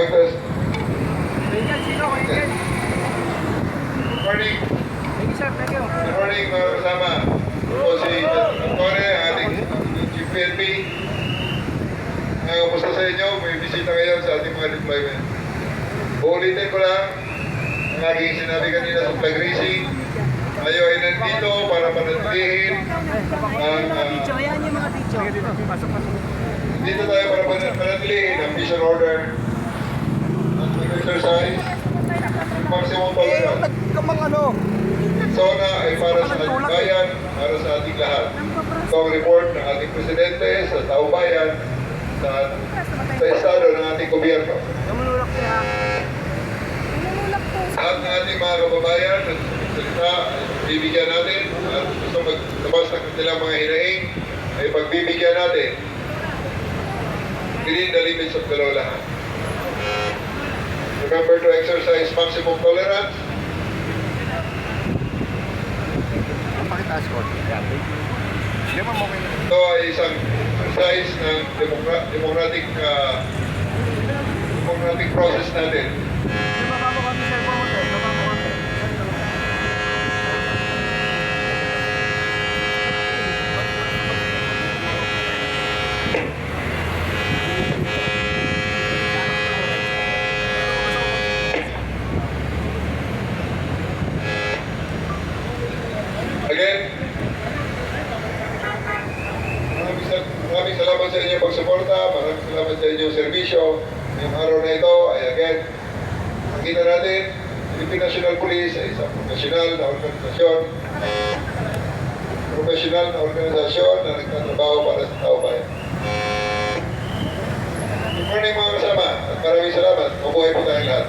Mic test. Good Morning. Thank you, sir. Thank you. Good morning mga kasama. Ito si Antone, ating Chief PNP. Kamusta sa inyo? May bisita ngayon sa ating mga deployment. Uulitin ko lang ang aking sinabi kanina sa flag raising. Tayo ay nandito para panatilihin ang dito tayo para panatilihin ang mission order at exercise maximum tolerance. SONA ay para sa ating bayan, para sa ating lahat. Ito ang report ng ating presidente sa tao bayan, sa estado ng ating gobyerno. Lahat ng ating mga kababayan na salita, bibigyan natin at gusto maglabas ng kanilang mga hinaing ay pagbibigyan natin. Within the limits of the law lahat. Remember to exercise maximum tolerance. Ito ay isang exercise ng democratic process natin. Again, maraming salamat sa inyong pagsuporta, maraming salamat sa inyong serbisyo. Ngayong araw na ito ay again, makita natin, Philippine National Police ay isang professional na organisasyon na nagtatrabaho para sa tao bayan. Good morning mga kasama at maraming salamat. Mabuhay po tayong lahat.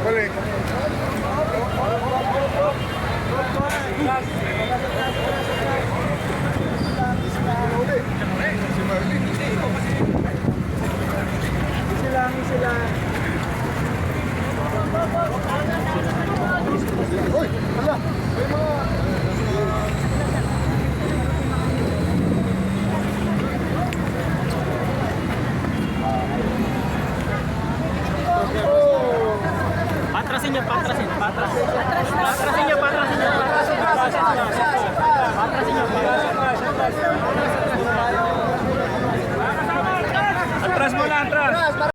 Balik. Hoy, hala. May mga Patrasin niyo, patrasin.